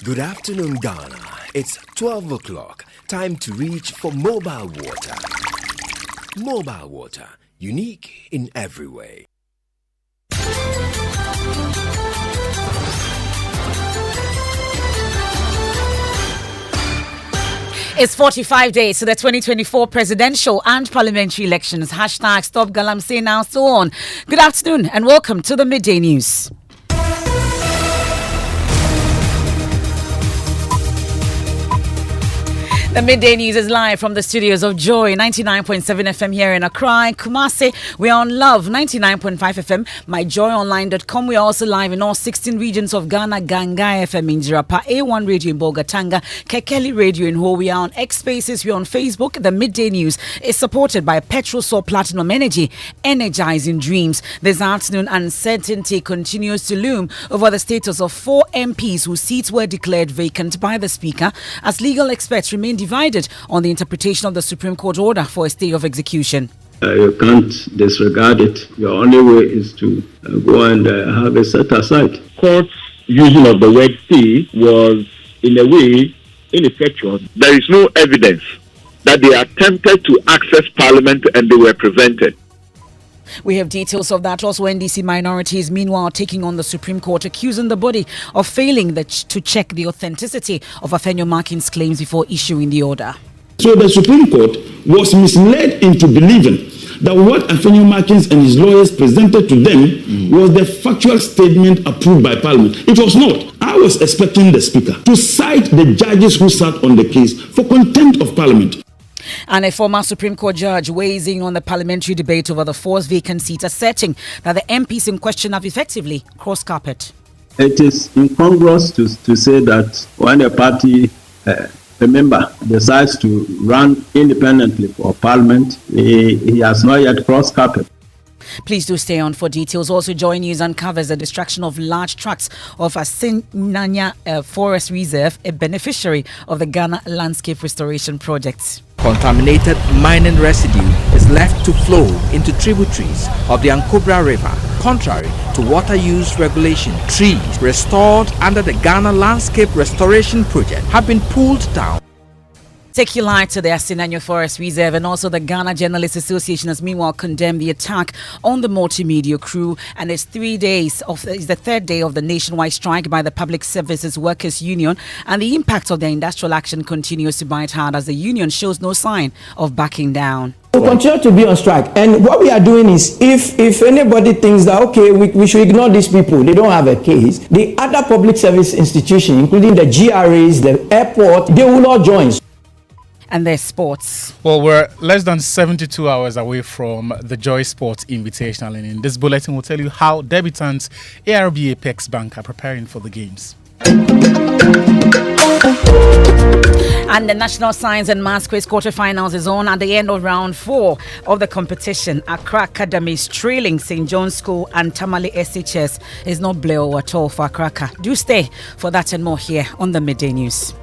Good afternoon, Ghana. It's 12 o'clock. Time to reach for mobile water. Mobile water, unique in every way. It's 45 days to the 2024 presidential and parliamentary elections. Hashtag Stop Galamsey Now, so on. Good afternoon and welcome to the Midday News. The Midday News is live from the studios of Joy 99.7 FM here in Accra, Kumasi. We are on Love 99.5 FM, myjoyonline.com. We are also live in all 16 regions of Ghana, Gangai FM in Jirapa, A1 Radio in Bogatanga, Kekeli Radio in Ho. We are on X Spaces. We are on Facebook. The Midday News is supported by Petrosol Platinum Energy, energizing dreams. This afternoon, uncertainty continues to loom over the status of 4 MPs whose seats were declared vacant by the Speaker as legal experts remain divided on the interpretation of the Supreme Court order for a stay of execution. You can't disregard it. Your only way is to go and have it set aside. Court's using of the word stay was, in a way, ineffectual. There is no evidence that they attempted to access Parliament and they were prevented. We have details of that. Also, NDC minorities, meanwhile, taking on the Supreme Court, accusing the body of failing to check the authenticity of Afenyo Markin's claims before issuing the order. So the Supreme Court was misled into believing that what Afenyo Markin and his lawyers presented to them was the factual statement approved by Parliament. It was not. I was expecting the Speaker to cite the judges who sat on the case for contempt of Parliament. And a former Supreme Court judge weighs in on the parliamentary debate over the 4th vacant seat, asserting that the MPs in question have effectively crossed carpet. It is incongruous to say that when a party, a member, decides to run independently for Parliament, he has not yet crossed carpet. Please do stay on for details. Also, Joy News uncovers the destruction of large tracts of Asinanya Forest Reserve, a beneficiary of the Ghana Landscape Restoration Project. Contaminated mining residue is left to flow into tributaries of the Ankobra River. Contrary to water use regulation, trees restored under the Ghana Landscape Restoration Project have been pulled down. Take you live to the Asinanya Forest Reserve, and also the Ghana Journalists Association has meanwhile condemned the attack on the multimedia crew, and it's the third day of the nationwide strike by the Public Services Workers Union, and the impact of their industrial action continues to bite hard as the union shows no sign of backing down. We'll continue to be on strike, and what we are doing is, if anybody thinks that okay, we should ignore these people, they don't have a case, the other public service institutions, including the GRAs, the airport, they will not join. And their sports. Well, we're less than 72 hours away from the Joy Sports Invitational, and in this bulletin we'll tell you how debutants ARB Apex Bank are preparing for the games. And the National Science and Maths Quiz quarterfinals is on at the end of round 4 of the competition. Accra Academy is trailing St. John's School, and Tamale SHS is not blow at all for Accra. Do stay for that and more here on the Midday News.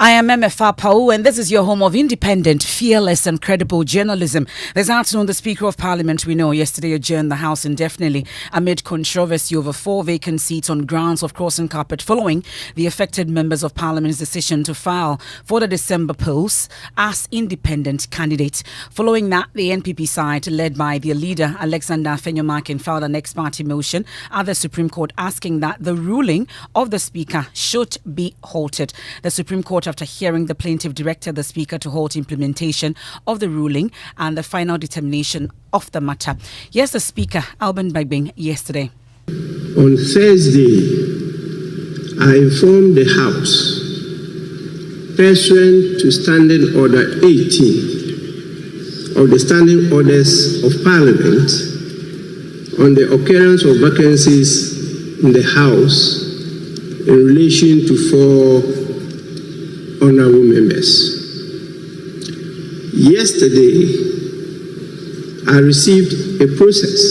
I am Emefa Apawu, and this is your home of independent, fearless and credible journalism. This afternoon, the Speaker of Parliament, we know, yesterday adjourned the House indefinitely amid controversy over 4 vacant seats on grounds of crossing carpet following the affected members of Parliament's decision to file for the December polls as independent candidates. Following that, the NPP side, led by their leader, Alexander Afenyo Markin, filed an ex-party motion at the Supreme Court asking that the ruling of the Speaker should be halted. The Supreme Court, after hearing the plaintiff, directed the Speaker to halt implementation of the ruling and the final determination of the matter. Here's the Speaker, Alban Bagbing, yesterday. On Thursday, I informed the House, pursuant to Standing Order 18 of the Standing Orders of Parliament, on the occurrence of vacancies in the House in relation to 4 honorable members. Yesterday, I received a process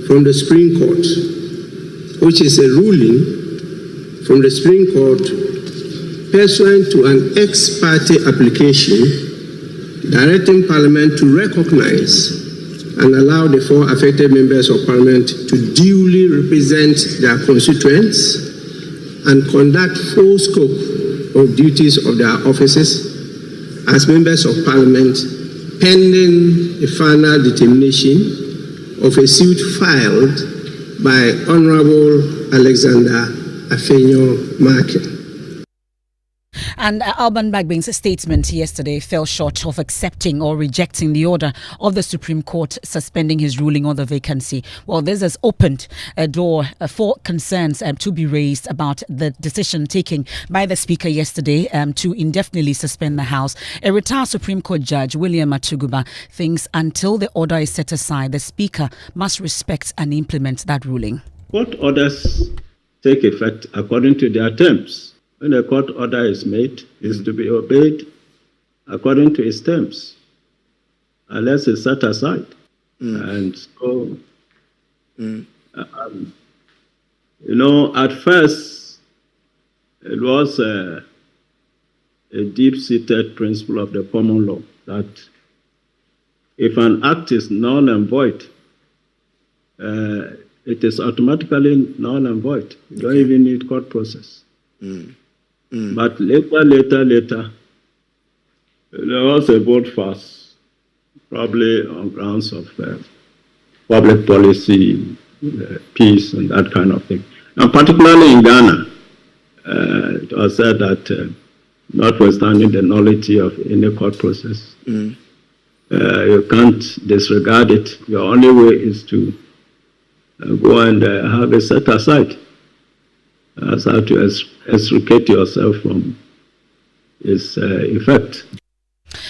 from the Supreme Court, which is a ruling from the Supreme Court pursuant to an ex parte application directing Parliament to recognize and allow the 4 affected members of parliament to duly represent their constituents and conduct full scope of duties of their offices as members of parliament pending the final determination of a suit filed by Honorable Alexander Afenyo Markin. And Alban Bagbine's statement yesterday fell short of accepting or rejecting the order of the Supreme Court suspending his ruling on the vacancy. Well, this has opened a door for concerns to be raised about the decision taken by the Speaker yesterday to indefinitely suspend the House. A retired Supreme Court Judge, William Atuguba, thinks until the order is set aside, the Speaker must respect and implement that ruling. Court orders take effect according to their terms. When a court order is made, it's to be obeyed according to its terms, unless it's set aside. And so, at first, it was a deep-seated principle of the common law that if an act is null and void, it is automatically null and void. You don't even need court process. But later, there was a vote fast, probably on grounds of public policy, peace, and that kind of thing. And particularly in Ghana, it was said that notwithstanding the nullity of any court process, you can't disregard it. Your only way is to go and have it set aside. That's how to extricate yourself from its effect.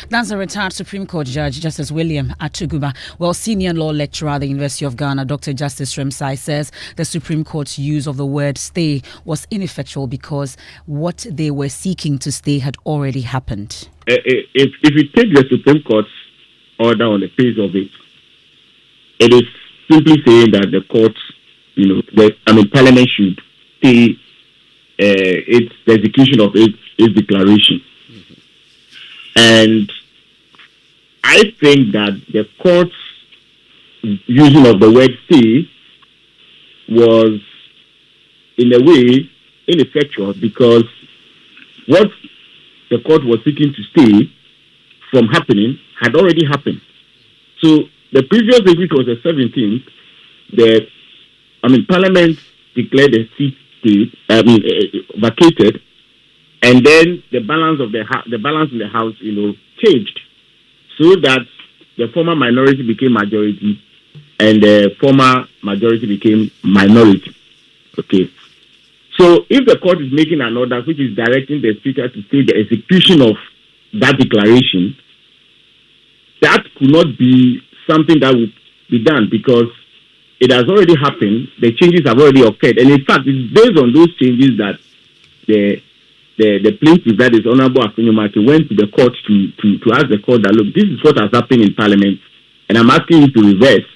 That's a retired Supreme Court Judge, Justice William Atuguba. Well, senior law lecturer at the University of Ghana, Dr. Justice Remsai, says the Supreme Court's use of the word stay was ineffectual because what they were seeking to stay had already happened. If you take the Supreme Court's order on the face of it, it is simply saying that the courts, Parliament should stay the execution of its declaration. And I think that the court's using of the word stay was, in a way, ineffectual because what the court was seeking to stay from happening had already happened. So the previous day, which was the 17th, Parliament declared the seat vacated, and then the balance in the House, changed, so that the former minority became majority, and the former majority became minority. Okay. So if the court is making an order which is directing the Speaker to stay the execution of that declaration, that could not be something that would be done because it has already happened. The changes have already occurred, and in fact, it's based on those changes that the plaintiff, that is Honorable Afenyo Markin, went to the court to ask the court that, look, this is what has happened in Parliament, and I'm asking you to reverse.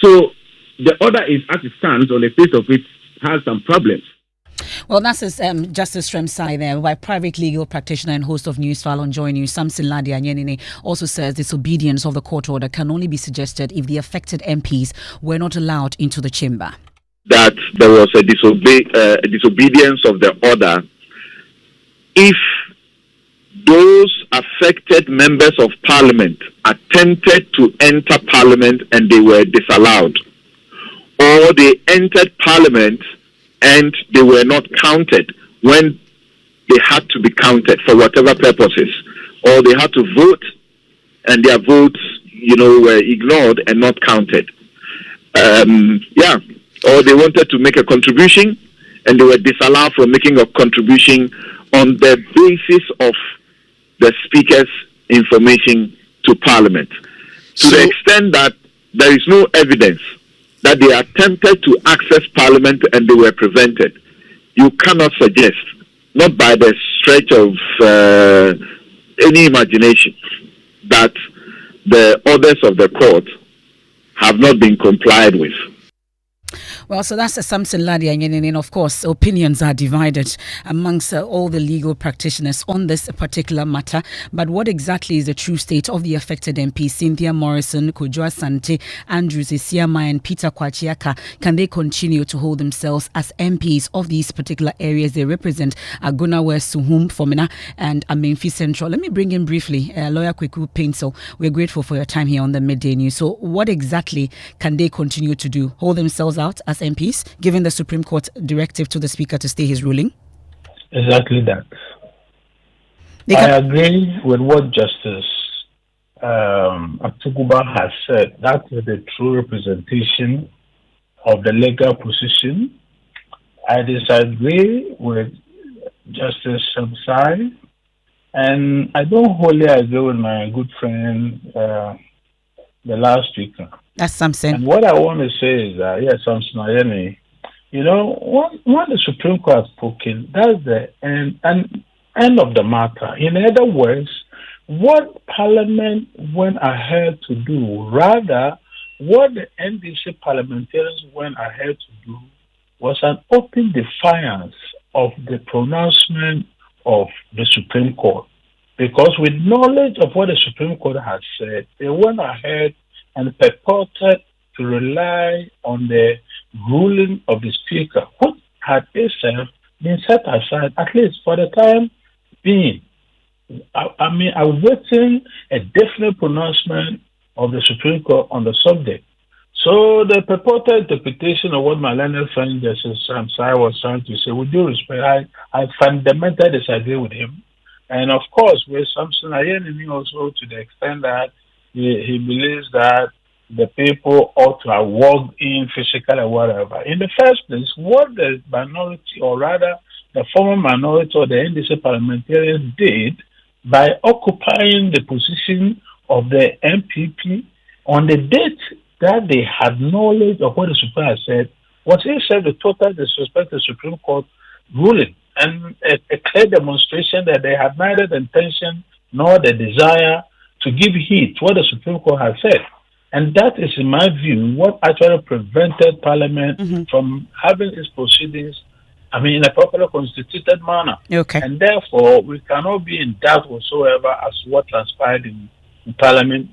So the order is, as it stands, on the face of it, has some problems. Well, that's Justice Remsai there, by private legal practitioner and host of Newsfile on Joy News, Samson Ladi Anyenine, also says disobedience of the court order can only be suggested if the affected MPs were not allowed into the chamber. That there was a disobedience of the order if those affected members of parliament attempted to enter parliament and they were disallowed, or they entered parliament and they were not counted when they had to be counted for whatever purposes, or they had to vote and their votes, were ignored and not counted. Or they wanted to make a contribution and they were disallowed from making a contribution on the basis of the Speaker's information to Parliament. To the extent that there is no evidence that they attempted to access Parliament and they were prevented, you cannot suggest, not by the stretch of any imagination, that the orders of the court have not been complied with. Well, so that's Samson Ladia, and of course, opinions are divided amongst all the legal practitioners on this particular matter. But what exactly is the true state of the affected MPs, Cynthia Morrison, Kujua Sante, Andrew Zesiama, and Peter Kwachiaka? Can they continue to hold themselves as MPs of these particular areas they represent? Aguna West, Suhum, Fomena, and Amenfi Central. Let me bring in briefly Lawyer Kweku Pencil. We're grateful for your time here on the Midday News. So, what exactly can they continue to do? Hold themselves out as MPs, given the Supreme Court directive to the Speaker to stay his ruling? Exactly that. I agree with what Justice Atuguba has said. That is the true representation of the legal position. I disagree with Justice Shamsai, and I don't wholly agree with my good friend, the last speaker. That's something. And what I want to say is that, yes, Samson Ayeni, when the Supreme Court has spoken, that's the end of the matter. In other words, what Parliament went ahead to do, rather, what the NDC parliamentarians went ahead to do, was an open defiance of the pronouncement of the Supreme Court. Because with knowledge of what the Supreme Court has said, they went ahead and purported to rely on the ruling of the Speaker, which had itself been set aside, at least for the time being. I was waiting a definite pronouncement of the Supreme Court on the subject. So the purported interpretation of what my learned friend Justice Shamsai was trying to say, with due respect, I fundamentally disagree with him. And of course, with Samson Ayeni also, to the extent that he believes that the people ought to have walked in physically or whatever. In the first place, what the minority, or rather the former minority or the NDC parliamentarians did by occupying the position of the MPP on the date that they had knowledge of what the Supreme had said, was itself the total disrespect to the Supreme Court ruling, and a clear demonstration that they had neither the intention nor the desire to give heed to what the Supreme Court had said. And that is, in my view, what actually prevented Parliament from having its proceedings, in a properly constituted manner. Okay. And therefore, we cannot be in doubt whatsoever as to what transpired in Parliament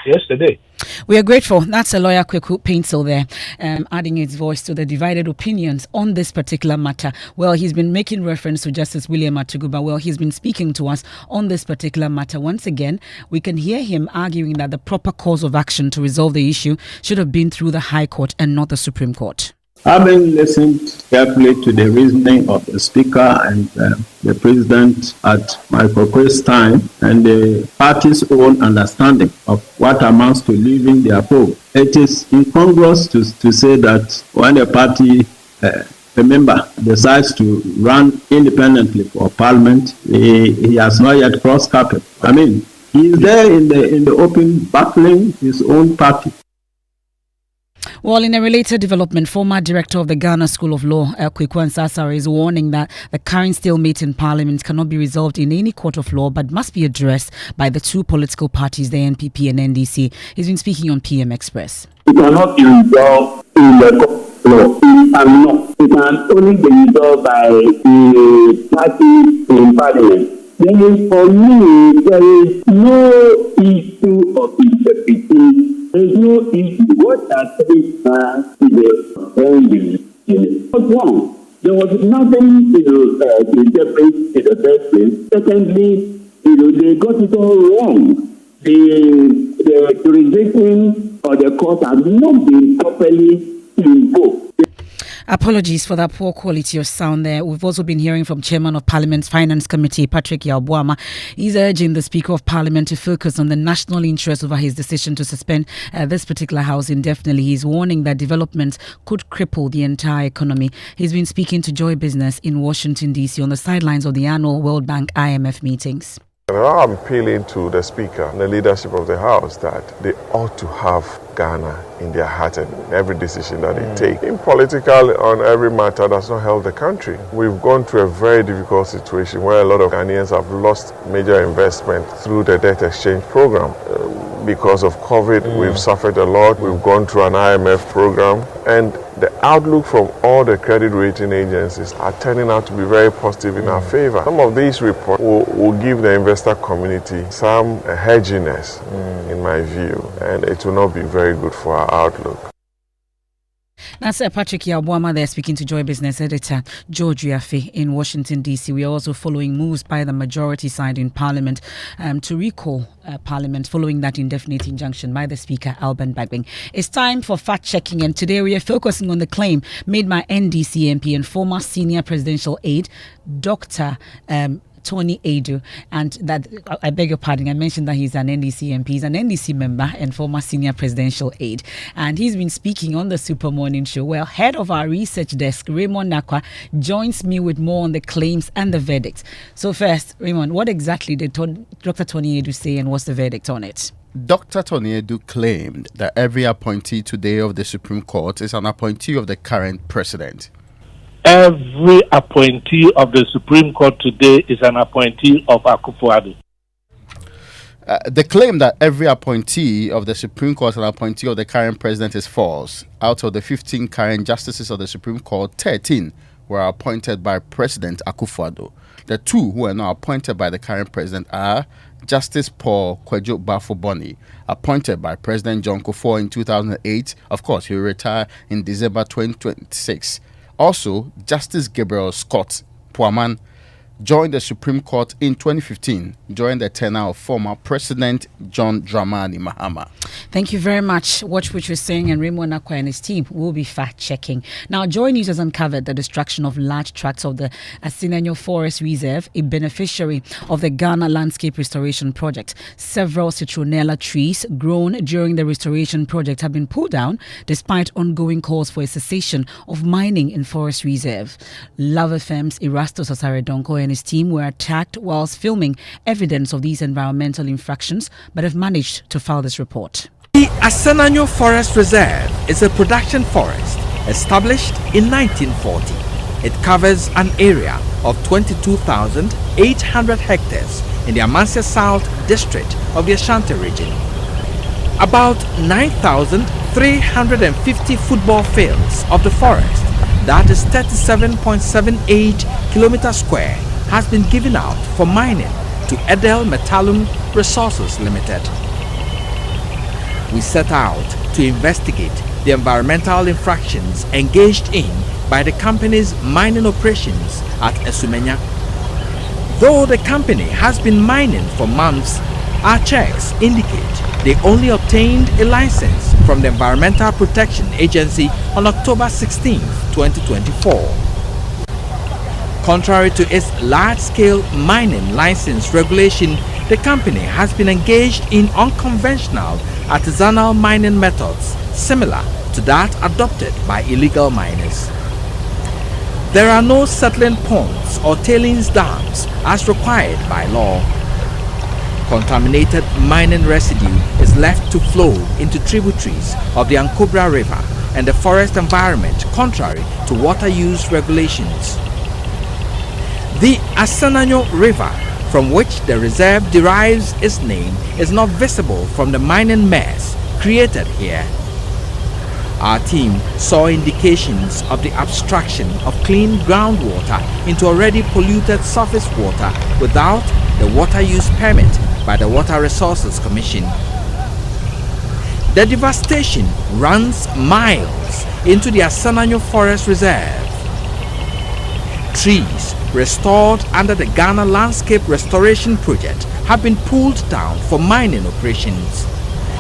yesterday. We are grateful. That's a Lawyer Kweku Pencil there, adding his voice to the divided opinions on this particular matter. Well, he's been making reference to Justice William Atuguba. Well, he's been speaking to us on this particular matter. Once again, we can hear him arguing that the proper course of action to resolve the issue should have been through the High Court and not the Supreme Court. Having listened carefully to the reasoning of the Speaker and the President at Michael Quay's time and the party's own understanding of what amounts to leaving their poll, it is incongruous to say that when a party, a member, decides to run independently for Parliament, he has not yet crossed carpet. He is there in the open battling his own party. Well, in a related development, former director of the Ghana School of Law, Kweku Ansasare, is warning that the current stalemate in Parliament cannot be resolved in any court of law, but must be addressed by the two political parties, the NPP and NDC. He's been speaking on PM Express. It cannot be resolved in the court of law. It can only be resolved by the parties in Parliament. Then, for me, there is no issue of interpretation. There is no issue. What are things to the only? What's wrong? There was nothing to interpret in the first place. Secondly, they got it all wrong. The jurisdiction or the court has not been properly invoked. Apologies for that poor quality of sound there. We've also been hearing from Chairman of Parliament's Finance Committee, Patrick Yawbuama. He's urging the Speaker of Parliament to focus on the national interest over his decision to suspend this particular house indefinitely. He's warning that developments could cripple the entire economy. He's been speaking to Joy Business in Washington, D.C. on the sidelines of the annual World Bank IMF meetings. I'm appealing to the Speaker and the leadership of the House that they ought to have Ghana in their heart and every decision that they take. In political, on every matter does not help the country. We've gone through a very difficult situation where a lot of Ghanaians have lost major investment through the debt exchange program. Because of COVID, we've suffered a lot. We've gone through an IMF program, and the outlook from all the credit rating agencies are turning out to be very positive in our favor. Some of these reports will give the investor community some hedginess, in my view, and it will not be very good for our outlook. That's Patrick Yabwama there speaking to Joy Business editor George Yafe in Washington, D.C. We are also following moves by the majority side in Parliament to recall Parliament following that indefinite injunction by the Speaker, Alban Bagbing. It's time for fact-checking, and today we are focusing on the claim made by NDC MP and former senior presidential aide, Dr. Tony Edu, and that, I beg your pardon, I mentioned that he's an NDC MP, he's an NDC member and former senior presidential aide, and he's been speaking on the Super Morning Show. Well, head of our research desk, Raymond Nakwa, joins me with more on the claims and the verdict. So first, Raymond, what exactly did Dr. Tony Edu say, and what's the verdict on it? Dr. Tony Edu claimed that every appointee today of the Supreme Court is an appointee of the current president. Every appointee of the Supreme Court today is an appointee of Akufo-Addo. The claim that every appointee of the Supreme Court is an appointee of the current president is false. Out of the 15 current justices of the Supreme Court, 13 were appointed by President Akufo-Addo. The two who are now appointed by the current president are Justice Paul Kwadwo Bafo-Boni, appointed by President John Kufuor in 2008. Of course, he will retire in December 2026. Also, Justice Gabriel Scott Puaman joined the Supreme Court in 2015 during the tenure of former President John Dramani Mahama. Thank you very much. Watch what you're saying, and Raymond Nakwa and his team will be fact-checking. Now, Joy News has uncovered the destruction of large tracts of the Afenyo Forest Reserve, a beneficiary of the Ghana Landscape Restoration Project. Several citronella trees grown during the restoration project have been pulled down despite ongoing calls for a cessation of mining in Forest Reserve. Love FM's Erastus Asaredonko and his team were attacked whilst filming evidence of these environmental infractions, but have managed to file this report. The Afenyo Forest Reserve is a production forest established in 1940. It covers an area of 22,800 hectares in the Amasia South district of the Ashanti region. About 9,350 football fields of the forest, that is 37.78 kilometers square, has been given out for mining to Edel Metallum Resources Limited. We set out to investigate the environmental infractions engaged in by the company's mining operations at Esumenya. Though the company has been mining for months, our checks indicate they only obtained a license from the Environmental Protection Agency on October 16, 2024. Contrary to its large-scale mining license regulation, the company has been engaged in unconventional artisanal mining methods similar to that adopted by illegal miners. There are no settling ponds or tailings dams as required by law. Contaminated mining residue is left to flow into tributaries of the Ankobra River and the forest environment contrary to water use regulations. The Afenyo River, from which the reserve derives its name, is not visible from the mining mess created here. Our team saw indications of the abstraction of clean groundwater into already polluted surface water without the water use permit by the Water Resources Commission. The devastation runs miles into the Afenyo Forest Reserve. Trees restored under the Ghana Landscape Restoration Project have been pulled down for mining operations.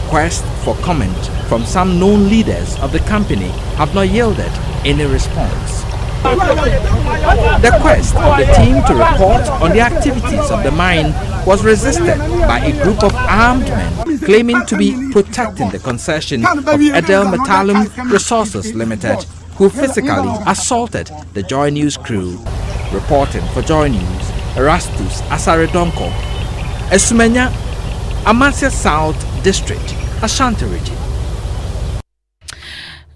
Requests for comment from some known leaders of the company have not yielded any response. The quest of the team to report on the activities of the mine was resisted by a group of armed men claiming to be protecting the concession of Edel Metallum Resources Limited, who physically assaulted the Joy News crew. Reporting for Joy News, Erastus Asaredonko, Esumenya, Amasia South District, Ashanti region.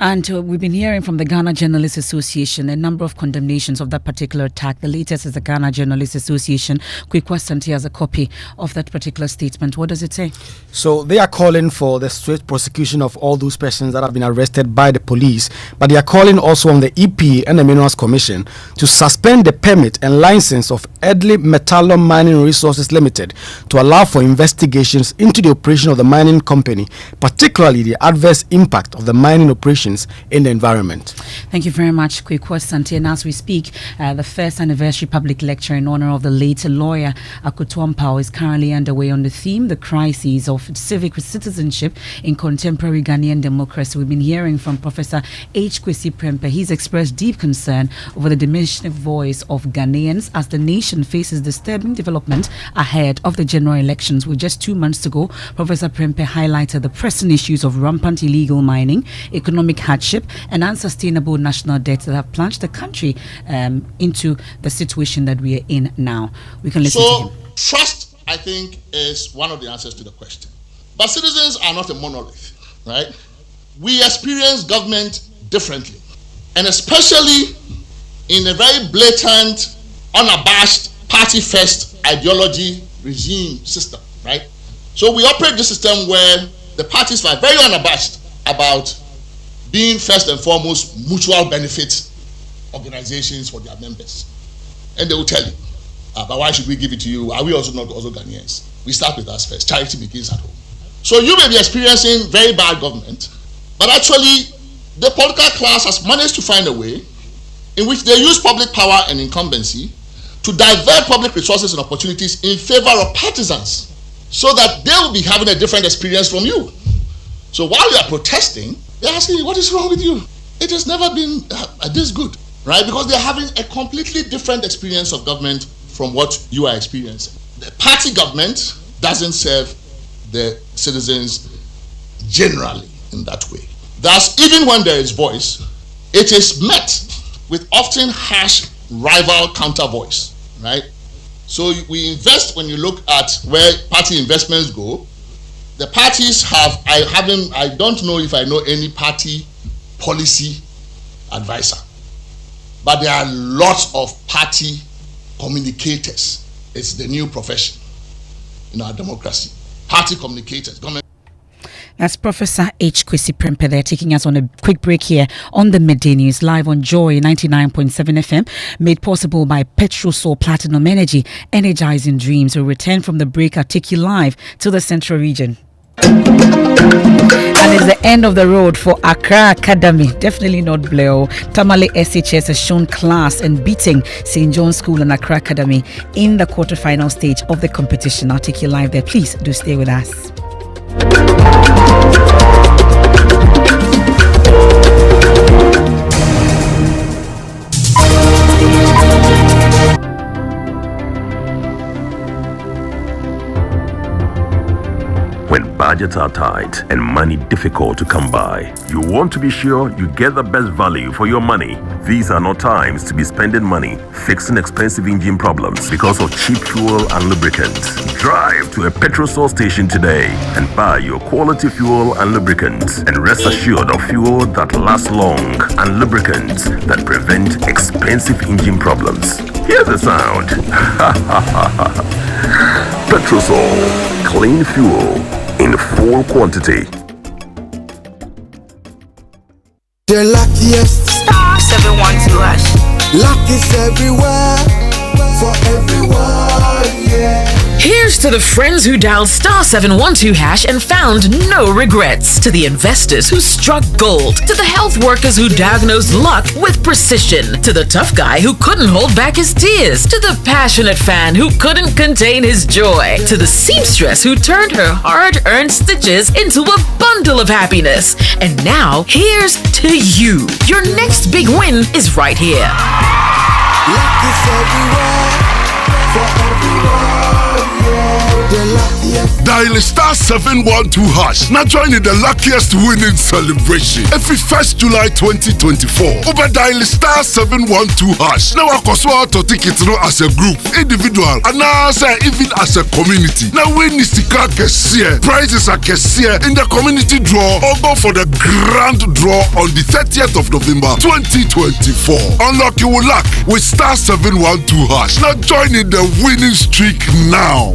And we've been hearing from the Ghana Journalists Association a number of condemnations of that particular attack. The latest is the Ghana Journalists Association. Quick question, he has a copy of that particular statement. What does it say? So they are calling for the swift prosecution of all those persons that have been arrested by the police, but they are calling also on the EP and the Minerals Commission to suspend the permit and license of Edley Metallum Mining Resources Limited to allow for investigations into the operation of the mining company, particularly the adverse impact of the mining operations in the environment. Thank you very much, Kwekwa Santi. And as we speak, the first anniversary public lecture in honor of the late lawyer Akoto Ampawu is currently underway on the theme, the crises of civic citizenship in contemporary Ghanaian democracy. We've been hearing from Professor H. Kwesi Prempeh. He's expressed deep concern over the diminishing voice of Ghanaians as the nation faces disturbing development ahead of the general elections. With just 2 months to go, Professor Prempeh highlighted the pressing issues of rampant illegal mining, economic hardship, and unsustainable national debt that have plunged the country into the situation that we are in now. We can listen to him. Trust, I think, is one of the answers to the question. But citizens are not a monolith, right? We experience government differently, and especially in a very blatant, unabashed, party-first ideology regime system, right? So we operate the system where the parties are very unabashed about being first and foremost mutual benefit organizations for their members. And they will tell you, but why should we give it to you? Are we also not also Ghanaians? We start with us first. Charity begins at home. So you may be experiencing very bad government, but actually the political class has managed to find a way in which they use public power and incumbency to divert public resources and opportunities in favor of partisans so that they will be having a different experience from you. So while you are protesting, they're asking you, what is wrong with you? It has never been this good, right? Because they're having a completely different experience of government from what you are experiencing. The party government doesn't serve the citizens generally in that way. Thus, even when there is voice, it is met with often harsh rival counter voice, right? So we invest, when you look at where party investments go, the parties have, I don't know if I know any party policy advisor, but there are lots of party communicators. It's the new profession in our democracy. Party communicators. That's Professor H. Kwesi Prempeh there, taking us on a quick break here on the Midday News, live on Joy 99.7 FM, made possible by Petrosol Platinum Energy, energizing dreams. We'll return from the break. I'll take you live to the Central Region. And it's the end of the road for Accra Academy. Definitely not Bleo. Tamale SHS has shown class and beating St. John's School and Accra Academy in the quarterfinal stage of the competition. I'll take you live there. Please do stay with us. When budgets are tight and money difficult to come by, you want to be sure you get the best value for your money. These are not times to be spending money fixing expensive engine problems because of cheap fuel and lubricants. Drive to a Petrosol station today and buy your quality fuel and lubricants, and rest assured of fuel that lasts long and lubricants that prevent expensive engine problems. Hear the sound. Petrosol, clean fuel in full quantity. The luckiest. Star 712 hash. Luck is everywhere. For everyone, yeah. Here's to the friends who dialed star 712 hash and found no regrets. To the investors who struck gold. To the health workers who diagnosed luck with precision. To the tough guy who couldn't hold back his tears. To the passionate fan who couldn't contain his joy. To the seamstress who turned her hard-earned stitches into a bundle of happiness. And now, here's to you. Your next big win is right here. Luck is everywhere. For everyone, yeah. The luck Dial star 712 hash. Now join in the luckiest winning celebration. Every 1st July 2024. Over dial star 712 hash. Now I cost to tickets as a group, individual, and now even as a community. Now win is the car prizes are in the community draw or go for the grand draw on the 30th of November 2024. Unlock your luck with star 712 hash. Now join in the winning streak now.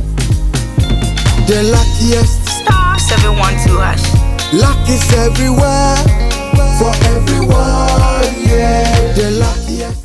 The luckiest star 712 hash. Luck is everywhere for everyone. Yeah, the luckiest.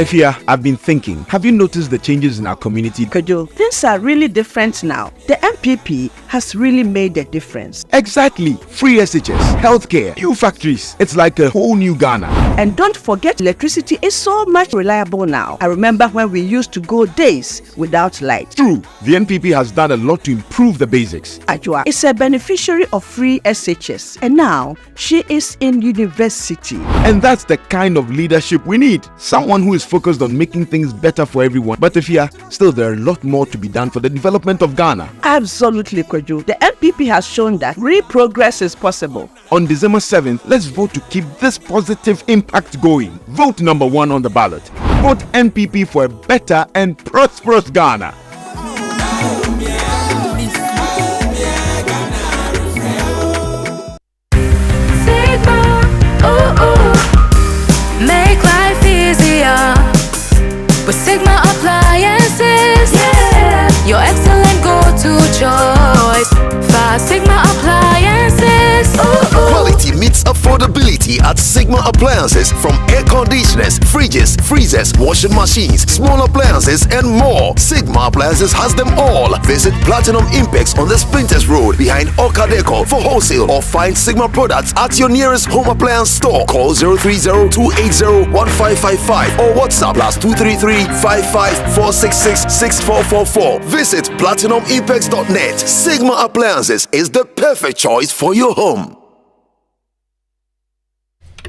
Efia, I've been thinking. Have you noticed the changes in our community? Kojo, things are really different now. The MPP has really made a difference. Exactly. Free SHS, healthcare, new factories. It's like a whole new Ghana. And don't forget, electricity is so much reliable now. I remember when we used to go days without light. True. The NPP has done a lot to improve the basics. Ajua is a beneficiary of free SHS. And now, she is in university. And that's the kind of leadership we need. Someone who is focused on making things better for everyone. But Efia, still there are a lot more to be done for the development of Ghana. Absolutely, Kojo. The NPP has shown that real progress is possible. On December 7th, let's vote to keep this positive impact going. Vote number 1 on the ballot. Vote NPP for a better and prosperous Ghana. Make life easier with Sigma Appliances. Yeah, your excellent go-to choice for Sigma Appliances. Quality meets affordability at Sigma Appliances. From air conditioners, fridges, freezers, washing machines, small appliances, and more. Sigma Appliances has them all. Visit Platinum Impex on the Sprinters Road behind Okadeco for wholesale, or find Sigma products at your nearest home appliance store. Call 030-280-1555 or WhatsApp +233-55-466-6444. Visit PlatinumImpex.net. Sigma Appliances is the perfect choice for your home.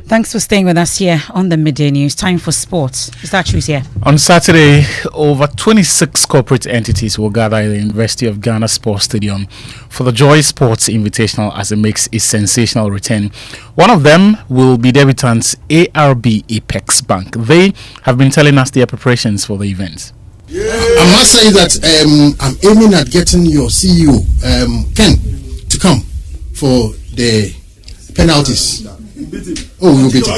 Thanks for staying with us here on the Midday News. Time for sports. Mr. Achus here. On Saturday, over 26 corporate entities will gather at the University of Ghana Sports Stadium for the Joy Sports Invitational as it makes its sensational return. One of them will be debutants ARB Apex Bank. They have been telling us their preparations for the event. I must say that I'm aiming at getting your CEO, Ken, to come for the penalties. Oh, we'll beat it.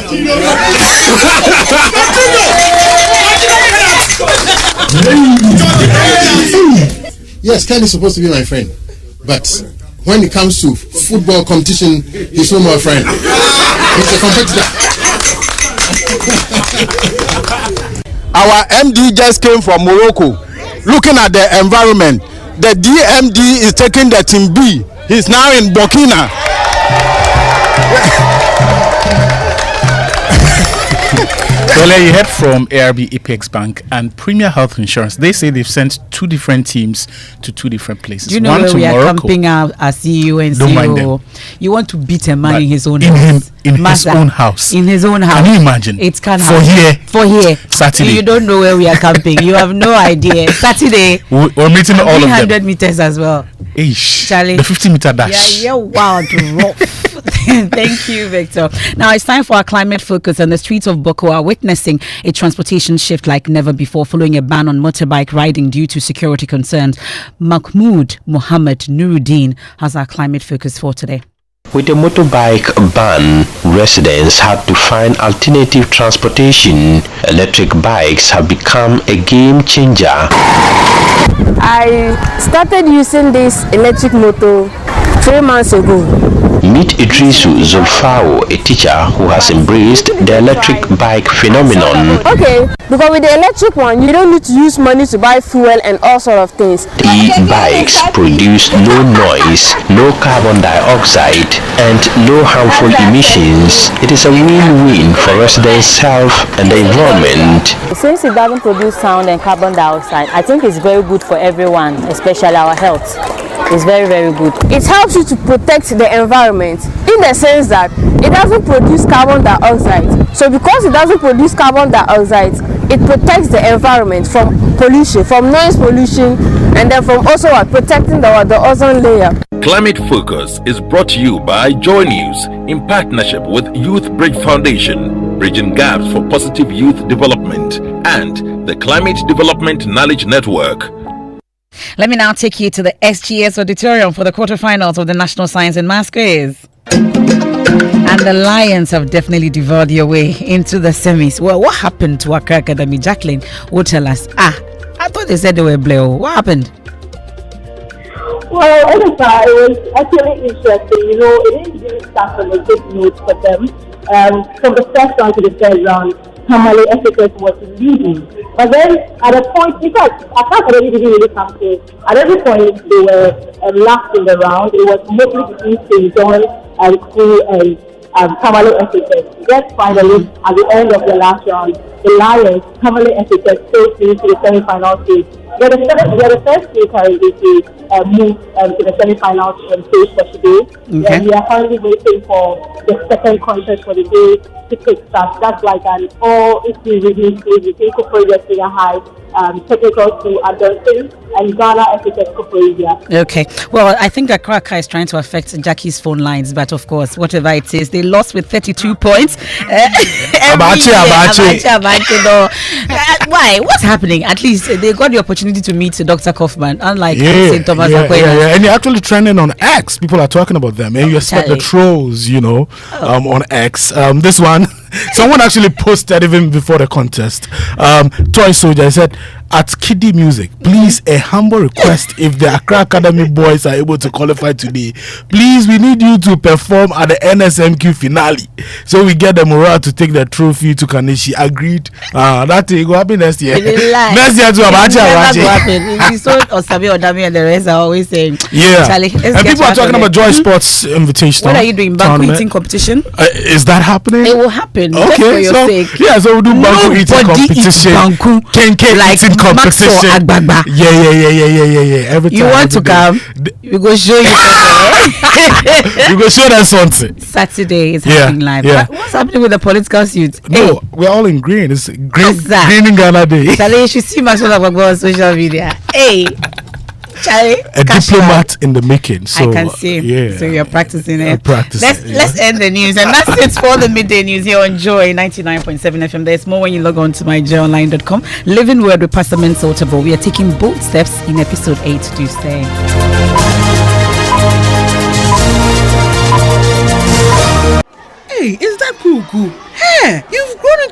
Yes, Ken is supposed to be my friend, but when it comes to football competition, he's no more a friend. He's a competitor. Our MD just came from Morocco. Looking at the environment, the DMD is taking the team B. He's now in Burkina. Well, you heard from ARB Apex Bank and Premier Health Insurance. They say they've sent 2 different teams to 2 different places. Do you know one where to we Morocco. are camping out as CEO and Don't mind CEO? them. You want to beat a man But in his own in house. his own house. In his own house. Can you imagine? It can For happen. For here. Saturday. You don't know where we are camping. You have no idea. Saturday. We're meeting all of them. 300 meters as well. Ish. Charlie. The 50-meter dash. Yeah, wild, rough. Thank you, Victor. Now it's time for our climate focus. And the streets of Boko are witnessing a transportation shift like never before following a ban on motorbike riding due to security concerns. Mahmoud Mohammed Nuruddin has our climate focus for today. With the motorbike ban, residents had to find alternative transportation. Electric bikes have become a game changer. I started using this electric motor 3 months ago. Meet Idrisu Zulfao, a teacher who has embraced the electric bike phenomenon. Okay, because with the electric one, you don't need to use money to buy fuel and all sort of things. E-bikes produce low noise, low carbon dioxide, and low harmful emissions. It is a win-win for residents' health and the environment. Since it doesn't produce sound and carbon dioxide, I think it's very good for everyone, especially our health. It's very, very good. It helps you to protect the environment in the sense that it doesn't produce carbon dioxide. So because it doesn't produce carbon dioxide, it protects the environment from pollution, from noise pollution, and then from also protecting the ozone layer. Climate Focus is brought to you by Joy News in partnership with Youth Bridge Foundation, bridging gaps for positive youth development, and the Climate Development Knowledge Network. Let me now take you to the SGS auditorium for the quarterfinals of the National Science and Maths Quiz. And the Lions have definitely devoured your way into the semis. Well, what happened to Accra Academy? Jacqueline will tell us. I thought they said they were blue. What happened? Well, Emefa, it was actually interesting. You know, it didn't really start on a good note for them. From the first round to the third round, Tamale Ethicus was leading. But then at a point, in fact, I can't already didn't really come to. At every point, they were last in the round. It was mostly between St. John and Crew and Tamale Ethicus. Then finally, at the end of the last round, the Lions, Tamale Ethicus, still through to the semi-final stage. They're the first team currently to move to the semi-final stage for today. Okay. We are currently waiting for the second contest for the day to take start. That's like an all-issue review stage between Koforidua Senior High, technical to Adolphins, and Ghana Ethicus Koforidua. Okay. Well, I think that Kraka is trying to affect Jackie's phone lines, but of course, whatever it is, they lost with 32 points. Why? What's happening? At least they got the opportunity to meet Dr. Kaufman, unlike St. Thomas Aquinas. And you're actually trending on X. People are talking about them, and you expect the trolls, on X. This one, someone actually posted even before the contest. Toy Soldier said, at Kiddie Music, please, a humble request. If the Accra Academy boys are able to qualify today, please, we need you to perform at the NSMQ finale, so we get the morale to take the trophy to Kaneshi. Agreed. That will go happen next year. Next year too. It's so Osabi Odami and the rest are always saying, yeah. Charlie, and people are talking about Joy Sports Invitational. What are you doing? Banku eating competition? Is that happening? It will happen. Okay, for your sake. Yeah, so we'll do Banku eating competition. Kenke like eating competition. Yeah. Every time. You want to come? We go show you. We go show that something. Saturday is happening live. Yeah. What's happening with the political suits? No, we're all in green. It's green in Ghana Day. Charlie, you should see Maxwell Agbagbo on social media. Hey, Charlie, a diplomat in the making. So I can see. Yeah. So you're practicing it. Practicing. Let's end the news, and that's it for the midday news here on Joy 99.7 FM. There's more when you log on to myjoyonline.com. Living Word with Pastor Mensah Otabo. We are taking bold steps in episode 8. Do stay. Hey, is that cool? Hey, you've grown